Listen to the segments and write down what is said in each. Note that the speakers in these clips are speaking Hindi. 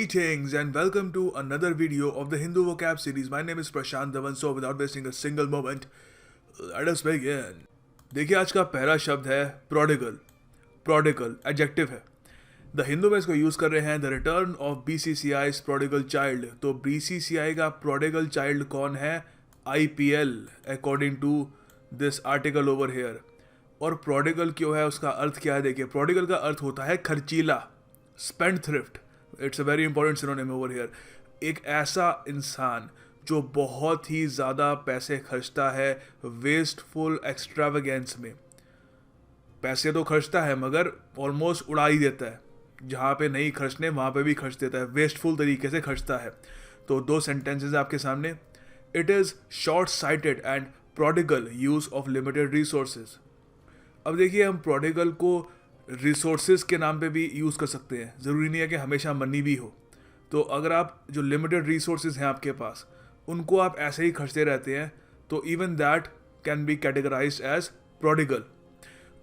Greetings and welcome to another video of the Hindu vocab series. My name is Prashant Dhawan. So without wasting a single moment, let us begin. देखिए आज का पहला शब्द है prodigal. Prodigal एडजेक्टिव है. द हिंदू में इसको यूज कर रहे हैं the return of BCCI's prodigal child. तो BCCI का prodigal child कौन है? IPL according to this article over here. और prodigal क्यों है, उसका अर्थ क्या है? देखिए prodigal का अर्थ होता है खर्चीला, spend thrift. It's a very important synonym over here. एक ऐसा इंसान जो बहुत ही ज़्यादा पैसे खर्चता है वेस्टफुल एक्स्ट्रावेगेंस में. पैसे तो खर्चता है मगर ऑलमोस्ट उड़ा ही देता है. जहाँ पे नहीं खर्चने वहाँ पे भी खर्च देता है, वेस्टफुल तरीके से खर्चता है. तो दो सेंटेंसेस आपके सामने. It is short sighted and prodigal use of limited resources. अब देखिए हम प्रोडिगल को रिसोर्सेज के नाम पे भी यूज़ कर सकते हैं. ज़रूरी नहीं है कि हमेशा मनी भी हो. तो अगर आप जो लिमिटेड रिसोर्सेज हैं आपके पास उनको आप ऐसे ही खर्चते रहते हैं तो even that can be categorised as prodigal.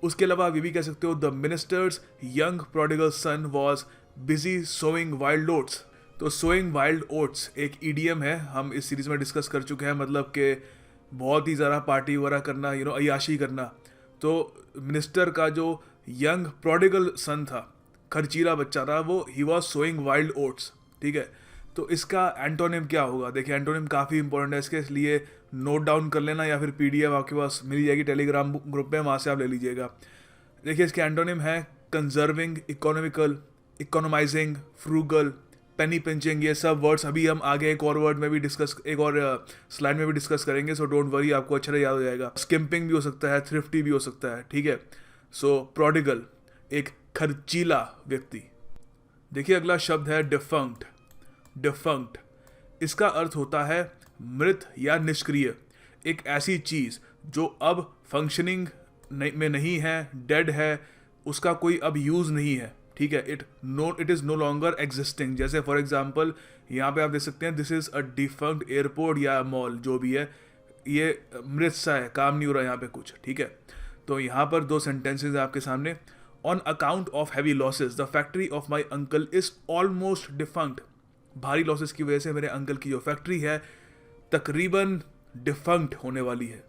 उसके अलावा आप ये भी कह सकते हो the minister's young prodigal son was busy sowing wild oats. तो सोइंग वाइल्ड ओट्स एक ईडीएम है, हम इस सीरीज़ में डिस्कस कर चुके हैं. मतलब कि बहुत ही ज़्यादा पार्टी वगैरह करना, अय्याशी करना. तो मिनिस्टर का जो यंग प्रोडिगल सन था, खर्चीला बच्चा था, वो he was sowing wild oats. ठीक है. तो इसका एंटोनिम क्या होगा? देखिए एंटोनिम काफ़ी इंपॉर्टेंट है, इसके लिए नोट डाउन कर लेना या फिर पीडीएफ आपके पास मिल जाएगी टेलीग्राम ग्रुप में, वहाँ से आप ले लीजिएगा. देखिए इसके एंटोनिम है कंजर्विंग, इकोनॉमिकल, इकोनोमाइजिंग, फ्रूगल, पेनी पिंचिंग. ये सब वर्ड्स अभी हम आगे एक और वर्ड में भी डिस्कस, एक और स्लाइड में भी डिस्कस करेंगे. सो डोंट वरी, आपको अच्छे से याद हो जाएगा. स्किम्पिंग भी हो सकता है, थ्रिफ्टी भी हो सकता है. ठीक है. सो प्रोडिगल एक खर्चीला व्यक्ति. देखिए अगला शब्द है डिफंक्ट. डिफंक्ट इसका अर्थ होता है मृत या निष्क्रिय. एक ऐसी चीज़ जो अब फंक्शनिंग में नहीं है, डेड है, उसका कोई अब यूज़ नहीं है. ठीक है. It is no longer existing. जैसे फॉर एग्जाम्पल यहाँ पे आप देख सकते हैं this is a defunct airport या मॉल, जो भी है ये मृत सा है, काम नहीं हो रहा यहाँ पे कुछ. ठीक है. तो यहाँ पर दो सेंटेंसेज है आपके सामने. On account of heavy losses the factory of my uncle is almost defunct. भारी लॉसेस की वजह से मेरे अंकल की जो फैक्ट्री है तकरीबन डिफंक्ट होने वाली है.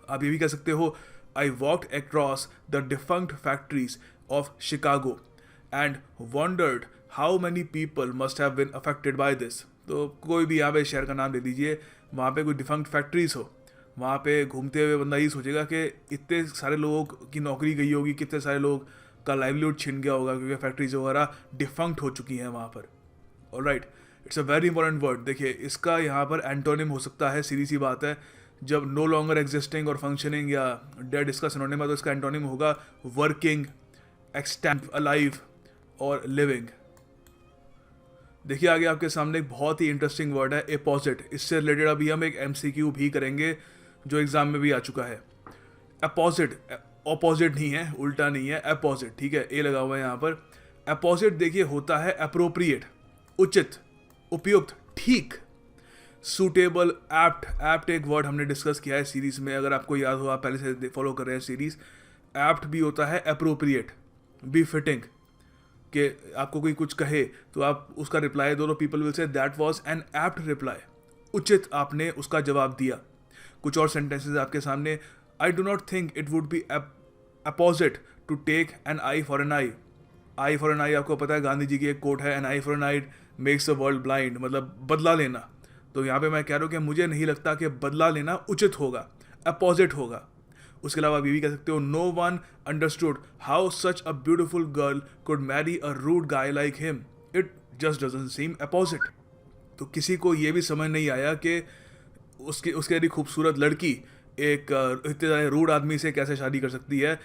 आप ये भी कह सकते हो I walked across the defunct factories of Chicago and wondered how many people must have been affected by this. तो कोई भी यहाँ पे शहर का नाम ले लीजिए, वहाँ पे कोई डिफंक्ट फैक्ट्रीज हो, वहाँ पे घूमते हुए बंदा ये सोचेगा कि इतने सारे लोगों की नौकरी गई होगी, कितने सारे लोग का लाइवलीहुड छिन गया होगा क्योंकि फैक्ट्रीज वगैरह डिफंक्ट हो चुकी हैं वहाँ पर. Alright. It's a very important word. देखिए इसका यहाँ पर एंटोनिम हो सकता है, सीधी सी बात है. जब नो लॉन्गर एग्जिस्टिंग और फंक्शनिंग या डेड इसका सिनोनिम है तो इसका एंटोनिम होगा वर्किंग, एक्सटेंट, अलाइव और लिविंग. देखिए आगे आपके सामने एक बहुत ही इंटरेस्टिंग वर्ड है अपोजिट. इससे रिलेटेड अभी हम एक MCQ भी करेंगे जो एग्जाम में भी आ चुका है. अपोजिट, ऑपोजिट नहीं है, उल्टा नहीं है, अपोजिट. ठीक है. ए लगा हुआ है यहाँ पर. अपोजिट देखिए होता है अप्रोप्रिएट, उचित, उपयुक्त, ठीक, सूटेबल, एप्ट. एप्ट एक वर्ड हमने डिस्कस किया है सीरीज में, अगर आपको याद हो, आप पहले से फॉलो कर रहे हैं सीरीज. एप्ट भी होता है अप्रोप्रिएट, बी फिटिंग. कि आपको कोई कुछ कहे तो आप उसका रिप्लाई दो तो people will say that was an apt reply. उचित आपने उसका जवाब दिया. कुछ और सेंटेंसेस आपके सामने. I do not think it would be opposite to take an eye for an eye. Eye for an eye आपको पता है गांधी जी की एक कोट है, an eye for an eye makes the world blind, मतलब बदला लेना. तो यहाँ पे मैं कह रहा हूँ कि मुझे नहीं लगता कि बदला लेना उचित होगा, अपोजिट होगा. उसके अलावा आप ये भी कह सकते हो no one understood how such a beautiful girl could marry a rude guy like him. It just doesn't seem opposite. तो किसी को ये भी समझ नहीं आया कि उसके यदि खूबसूरत लड़की एक इतने ज़्यादा रूड आदमी से कैसे शादी कर सकती है.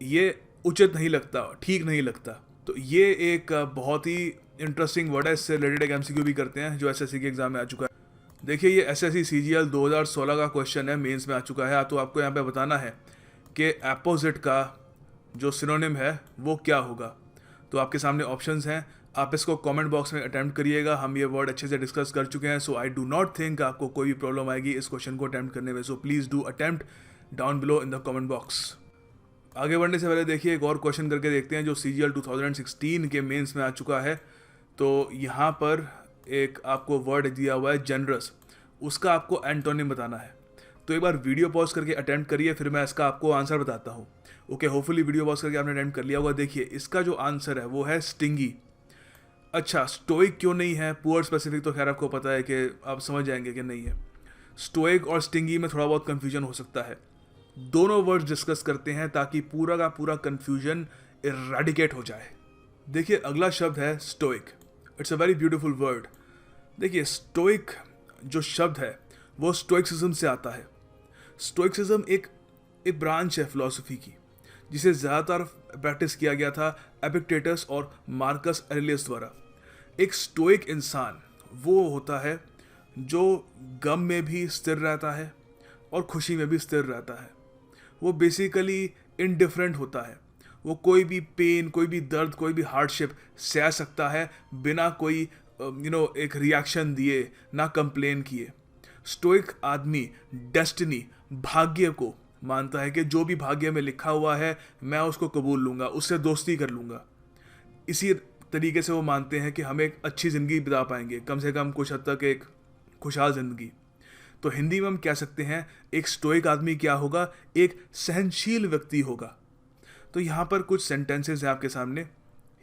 ये उचित नहीं लगता, ठीक नहीं लगता. तो ये एक बहुत ही इंटरेस्टिंग वर्ड है. इससे रिलेटेड एक MCQ भी करते हैं जो SSC के एग्जाम में आ चुका है. देखिए ये SSC CGL 2016 का क्वेश्चन है, मेंस में आ चुका है. तो आपको यहाँ पे बताना है कि अपोजिट का जो सिनोनिम है वो क्या होगा. तो आपके सामने ऑप्शंस हैं, आप इसको कमेंट बॉक्स में अटेम्प्ट करिएगा. हम ये वर्ड अच्छे से डिस्कस कर चुके हैं. सो आई डू नॉट थिंक आपको कोई भी प्रॉब्लम आएगी इस क्वेश्चन को अटेम्प्ट करने में. So please do attempt down below in the comment box. आगे बढ़ने से पहले देखिए एक और क्वेश्चन करके देखते हैं जो CGL 2016 के मेंस में आ चुका है. तो यहाँ पर एक आपको वर्ड दिया हुआ है जनरस, उसका आपको एंटोनिम बताना है। तो एक बार वीडियो पॉज करके अटेम्प्ट करिए, फिर मैं इसका आपको आंसर बताता हूँ। ओके, होपफुली वीडियो पॉज करके आपने अटेम्प्ट कर लिया होगा। देखिए इसका जो आंसर है वो है स्टिंगी। अच्छा, स्टोइक क्यों नहीं है? पुअर स्पेसिफिक तो खैर आपको पता है कि आप समझ जाएंगे कि नहीं है। स्टोइक और स्टिंगी में थोड़ा बहुत कन्फ्यूजन हो सकता है। दोनों वर्ड्स डिस्कस करते हैं ताकि पूरा का पूरा कन्फ्यूजन इरेडिकेट हो जाए। देखिए अगला शब्द है stoic. It's a very beautiful word. देखिए स्टोइक जो शब्द है वो स्टोइक्सिज्म से आता है। स्टोइक्सिज्म एक ब्रांच है फिलॉसफी की, जिसे ज़्यादातर प्रैक्टिस किया गया था एपिक्टेटस और मार्कस एरेलियस द्वारा। एक स्टोइक इंसान वो होता है जो गम में भी स्थिर रहता है और खुशी में भी स्थिर रहता है। वो बेसिकली इनडिफरेंट होता है। वो कोई भी पेन, कोई भी दर्द, कोई भी हार्डशिप सह सकता है बिना कोई एक रिएक्शन दिए, ना कंप्लेन किए। स्टोइक आदमी डेस्टिनी, भाग्य को मानता है कि जो भी भाग्य में लिखा हुआ है मैं उसको कबूल लूँगा, उससे दोस्ती कर लूँगा। इसी तरीके से वो मानते हैं कि हम एक अच्छी ज़िंदगी बिता पाएंगे, कम से कम कुछ हद तक एक खुशहाल ज़िंदगी। तो हिंदी में हम कह सकते हैं एक स्टोइक आदमी क्या होगा? एक सहनशील व्यक्ति होगा। तो यहाँ पर कुछ सेंटेंसेस हैं आपके सामने।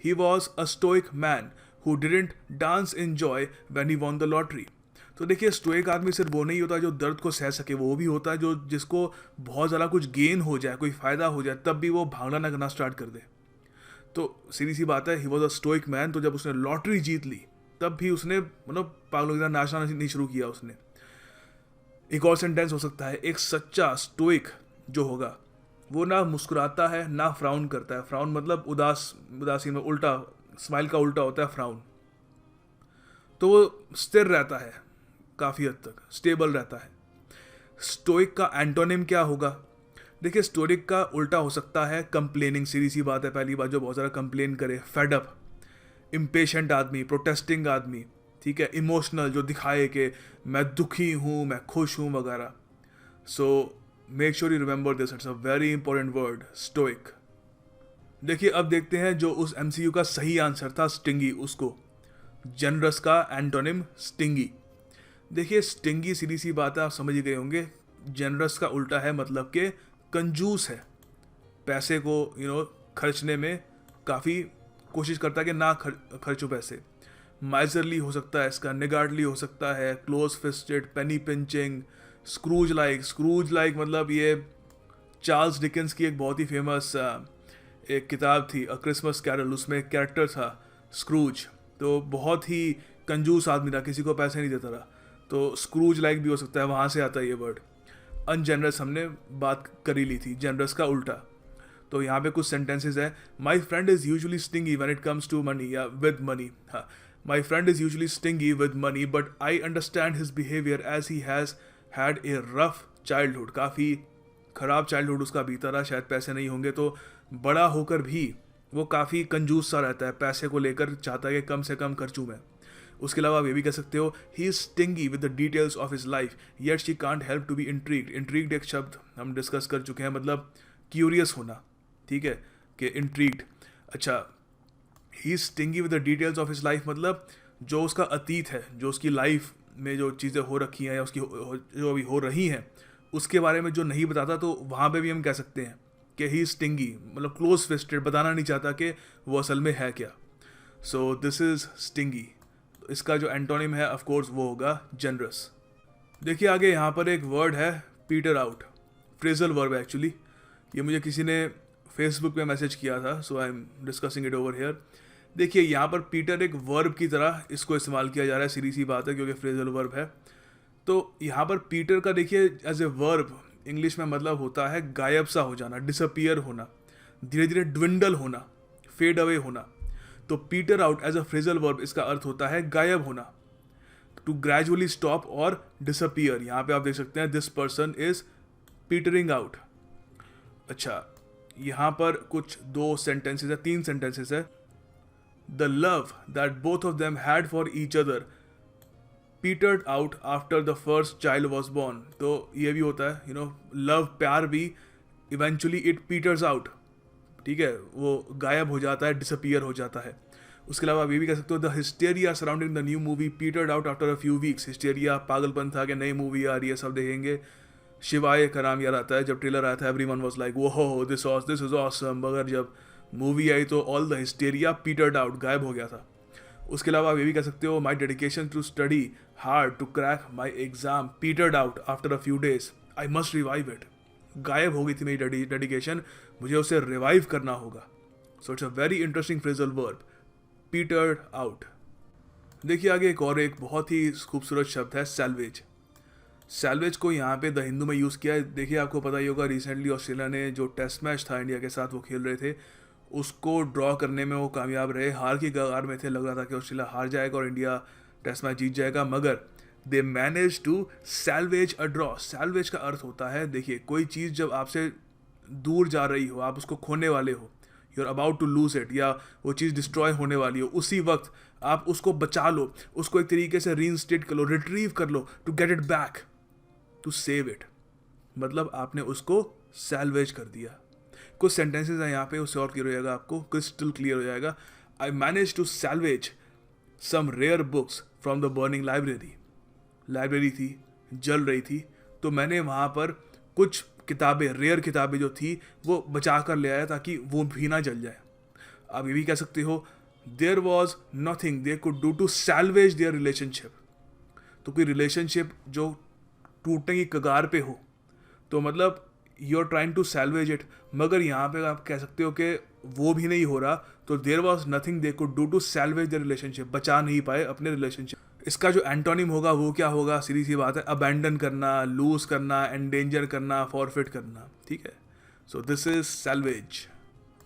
He was a stoic man who didn't dance in joy when he won the lottery. तो देखिए स्टोइक आदमी सिर्फ वो नहीं होता जो दर्द को सह सके, वो भी होता है जो जिसको बहुत ज़्यादा कुछ गेन हो जाए, कोई फ़ायदा हो जाए, तब भी वो भागना ना करना स्टार्ट कर दे। तो सीधी सी बात है, he was a stoic man. तो जब उसने लॉटरी जीत ली तब भी उसने पागलों की तरह नाचना नहीं शुरू किया उसने। एक और सेंटेंस हो सकता है, एक सच्चा स्टोइक जो होगा वो ना मुस्कुराता है ना फ्राउन करता है। फ्राउन मतलब उदासी में उल्टा, स्माइल का उल्टा होता है फ्राउन। तो वो स्थिर रहता है, काफ़ी हद तक स्टेबल रहता है। स्टोइक का एंटोनिम क्या होगा? देखिए स्टोइक का उल्टा हो सकता है कंप्लेनिंग। सीधी सी बात है, पहली बात जो बहुत ज़्यादा कंप्लेन करे, फेड अप, इम्पेशेंट आदमी, प्रोटेस्टिंग आदमी, ठीक है, इमोशनल जो दिखाए कि मैं दुखी हूँ, मैं खुश हूँ वगैरह। So make sure you remember this, it's a very important word, stoic. देखिए अब देखते हैं जो उस एमसीयू का सही आंसर था स्टिंगी, उसको जनरस का एंटोनिम स्टिंगी। देखिए स्टिंगी सीधी सी बात है, आप समझ ही गए होंगे। जनरस का उल्टा है, मतलब कि कंजूस है, पैसे को खर्चने में काफ़ी कोशिश करता है कि ना खर्चो पैसे। माइजरली हो सकता है इसका, निगार्डली हो सकता है, क्लोज फिस्टेड, पेनी पिंचिंग, स्क्रूज लाइक मतलब ये चार्ल्स डिकेंस की एक बहुत ही फेमस एक किताब थी, अ क्रिसमस कैरल, उसमें एक कैरेक्टर था स्क्रूज। तो बहुत ही कंजूस आदमी था, किसी को पैसे नहीं देता था। तो स्क्रूज लाइक भी हो सकता है, वहाँ से आता है ये वर्ड। अनजेनरस हमने बात करी ली थी, जनरस का उल्टा। तो यहाँ पे कुछ सेंटेंसेस है। My friend is usually stingy when it comes to money, या विद मनी। हाँ, my friend is usually stingy with money but I understand his behaviour as he has had a rough childhood. काफ़ी ख़राब चाइल्डहुड उसका बीता रहा, शायद पैसे नहीं होंगे तो बड़ा होकर भी वो काफ़ी कंजूस सा रहता है, पैसे को लेकर चाहता है कि कम से कम खर्चूँ मैं। उसके अलावा आप ये भी कह सकते हो, he is stingy with the details of his life yet she can't help to be intrigued. Intrigued एक शब्द हम डिस्कस कर चुके हैं, मतलब क्यूरियस होना, ठीक है, कि इंट्रीग्ड। अच्छा, ही is stingy with the details of his life मतलब जो उसका अतीत है, जो उसकी लाइफ में जो चीज़ें हो रखी हैं या उसकी जो अभी हो रही हैं उसके बारे में जो नहीं बताता, तो वहाँ पे भी हम कह सकते हैं कि ही स्टिंगी, मतलब क्लोज फिस्टेड, बताना नहीं चाहता कि वो असल में है क्या। सो दिस इज स्टिंगी। तो इसका जो एंटोनिम है ऑफ कोर्स वो होगा जनरस। देखिए आगे यहाँ पर एक वर्ड है peter out, phrasal verb actually. ये मुझे किसी ने फेसबुक पे मैसेज किया था, so I am discussing it over here. देखिए यहाँ पर पीटर एक वर्ब की तरह इसको इस्तेमाल किया जा रहा है, सीधी सी बात है, क्योंकि फ्रेजल वर्ब है। तो यहाँ पर पीटर का देखिए एज ए वर्ब इंग्लिश में मतलब होता है गायब सा हो जाना, डिसअपियर होना, धीरे धीरे ड्विंडल होना, फेड अवे होना। तो peter out as a phrasal verb इसका अर्थ होता है गायब होना, टू ग्रेजुअली स्टॉप और डिसअपियर। यहाँ पे आप देख सकते हैं this person is petering out. अच्छा, यहाँ पर कुछ तीन सेंटेंसेस है। The love that both of them had for each other petered out after the first child was born। तो ये भी होता है लव, प्यार भी इवेंचुअली इट peters out, ठीक है, वो गायब हो जाता है, डिसअपियर हो जाता है। उसके अलावा आप ये भी कह सकते हो the hysteria surrounding the new movie petered out after a few weeks. Hysteria पागलपन था कि नई मूवी आ रही है, सब देखेंगे। शिवाय का नाम याद आता है, जब ट्रेलर आया था एवरीवन वाज लाइक वो हो दिस इज ऑसम, मगर जब मूवी आई तो all the hysteria petered out, गायब हो गया था। उसके अलावा आप ये भी कह सकते हो my dedication to study hard to crack my exam petered out after a few days, I must revive it. गायब हो गई थी मेरी डेडिकेशन, मुझे उसे रिवाइव करना होगा। So it's a very interesting phrasal verb, petered out. देखिए आगे एक बहुत ही खूबसूरत शब्द है सैल्वेज। सैल्वेज को यहाँ पे द हिंदू में यूज़ किया है। देखिए आपको पता ही होगा रिसेंटली ऑस्ट्रेलिया ने जो टेस्ट मैच था इंडिया के साथ वो खेल रहे थे, उसको ड्रॉ करने में वो कामयाब रहे। हार की कगार में थे, लग रहा था कि ऑस्ट्रेलिया हार जाएगा और इंडिया टेस्ट मैच जीत जाएगा, मगर they manage to salvage a draw. Salvage का अर्थ होता है, देखिए कोई चीज़ जब आपसे दूर जा रही हो, आप उसको खोने वाले हो, you are about to lose it, या वो चीज़ डिस्ट्रॉय होने वाली हो, उसी वक्त आप उसको बचा लो, उसको एक तरीके से रीइंस्टेट कर लो, रिट्रीव कर लो, to get it back, to save it, मतलब आपने उसको सैल्वेज कर दिया। कुछ सेंटेंसेस हैं यहाँ पे, उससे और क्लियर हो जाएगा, आपको क्रिस्टल क्लियर हो जाएगा। I manage to salvage some rare books from the burning library. Library थी, जल रही थी, तो मैंने वहाँ पर कुछ किताबें, रेयर किताबें जो थी वो बचा कर ले आया ताकि वो भी ना जल जाए। आप ये भी कह सकते हो there was nothing they could do to salvage their relationship. तो कोई रिलेशनशिप जो टूटने की कगार पे हो, तो मतलब you are trying to salvage it, मगर यहाँ पे आप कह सकते हो कि वो भी नहीं हो रहा, तो there was nothing they could do to salvage the relationship, बचा नहीं पाए अपने रिलेशनशिप। इसका जो एंटोनिम होगा वो क्या होगा, सीधी सी बात है, अबैंडन करना, लूज करना, एंडेंजर करना, फॉरफिट करना, ठीक है। So this is salvage.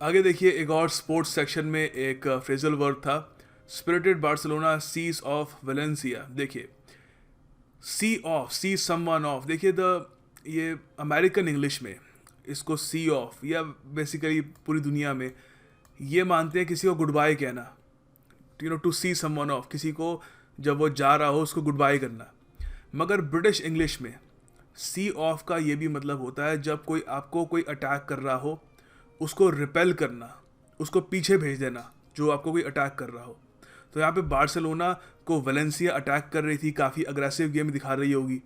आगे देखिए एक और स्पोर्ट्स सेक्शन में एक फ्रेजल वर्ड था, spirited Barcelona sees off Valencia. देखिए see off, see someone off, देखिए ये अमेरिकन इंग्लिश में इसको सी ऑफ, या बेसिकली पूरी दुनिया में ये मानते हैं किसी को गुड बाय कहना, you know, to see someone off, किसी को जब वो जा रहा हो उसको गुड बाय करना। मगर ब्रिटिश इंग्लिश में सी ऑफ का ये भी मतलब होता है जब कोई आपको कोई अटैक कर रहा हो, उसको रिपेल करना, उसको पीछे भेज देना, जो आपको कोई अटैक कर रहा हो। तो यहाँ पे बार्सिलोना को वेलेंसिया अटैक कर रही थी, काफ़ी अग्रेसिव गेम दिखा रही होगी,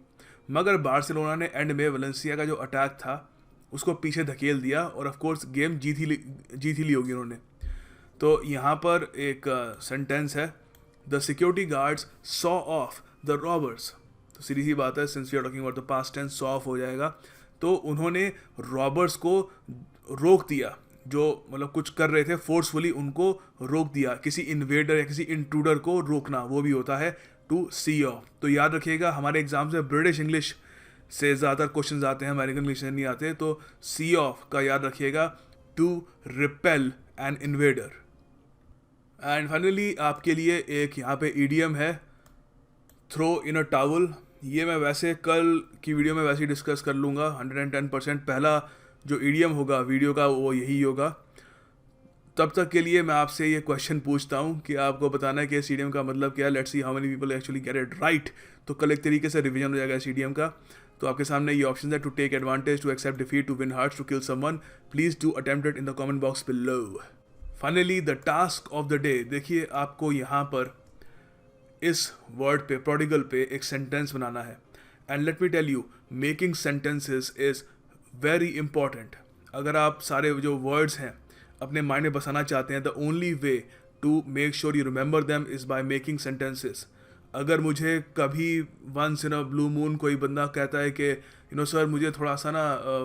मगर बार्सिलोना ने एंड में वेलेंसिया का जो अटैक था उसको पीछे धकेल दिया और ऑफ कोर्स गेम जीत ही ली होगी उन्होंने। तो यहाँ पर एक सेंटेंस है, the security guards saw off the robbers. तो सीधी सी बात है, since we are talking about the past tense, saw off हो जाएगा। तो उन्होंने रॉबर्स को रोक दिया, जो मतलब कुछ कर रहे थे फोर्सफुली उनको रोक दिया। किसी इन्वेडर या किसी इंट्रूडर को रोकना वो भी होता है टू सी ऑफ। तो याद रखिएगा हमारे एग्जाम से ब्रिटिश इंग्लिश से ज़्यादातर क्वेश्चन आते हैं, अमेरिकन इंग्लिश से नहीं आते, तो सी ऑफ का याद रखिएगा, to repel an invader. And finally आपके लिए एक यहाँ पे ईडियम है, थ्रो इन अ टावल। ये मैं वैसे कल की वीडियो में वैसे ही डिस्कस कर लूँगा 110%। पहला जो ईडियम होगा वीडियो का वो यही होगा। तब तक के लिए मैं आपसे ये क्वेश्चन पूछता हूँ कि आपको बताना है कि इस ईडियम का मतलब क्या है। Let's see how many people actually get it right. तो कल एक तरीके से रिवीजन हो जाएगा इस ईडियम का। तो आपके सामने ये ऑप्शन है, to take advantage, to accept defeat, to win hearts, to kill someone. Please do attempt it in the comment box below. Finally the task of the day. देखिए आपको यहाँ पर इस वर्ड पे, प्रोडिगल पे एक सेंटेंस बनाना है। And let me tell you, making sentences is very important. अगर आप सारे जो वर्ड्स हैं अपने माइंड में बसाना चाहते हैं, the only way to make sure you remember them is by making sentences. अगर मुझे कभी once in a blue moon कोई बंदा कहता है कि यू नो सर मुझे थोड़ा सा ना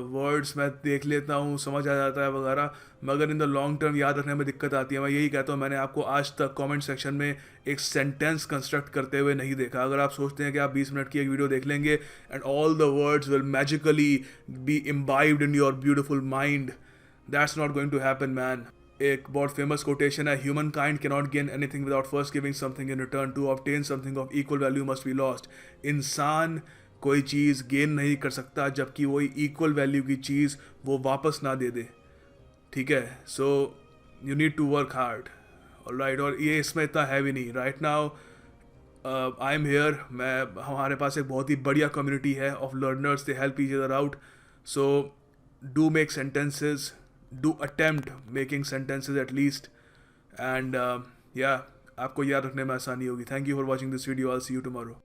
वर्ड्स मैं देख लेता हूँ, समझ आ जाता है वगैरह, मगर इन द लॉन्ग टर्म याद रखने में दिक्कत आती है, मैं यही कहता हूँ, मैंने आपको आज तक कमेंट सेक्शन में एक सेंटेंस कंस्ट्रक्ट करते हुए नहीं देखा। अगर आप सोचते हैं कि आप 20 मिनट की एक वीडियो देख लेंगे and all the words will magically be imbibed in your beautiful mind, that's not going to happen man. एक बहुत फेमस कोटेशन है, human kind can not gain anything without first giving something in return, to obtain something of equal value must be lost. इंसान कोई चीज़ गेन नहीं कर सकता जबकि वही इक्वल वैल्यू की चीज़ वो वापस ना दे दे, ठीक है। So you need to work hard, alright. और ये इसमें इतना है भी नहीं। Right now I am here, मैं हमारे पास एक बहुत ही बढ़िया कम्युनिटी है of learners, they help each other out. So do make sentences, do attempt making sentences at least, and या आपको याद रखने में आसानी होगी। Thank you for watching this video, I will see you tomorrow.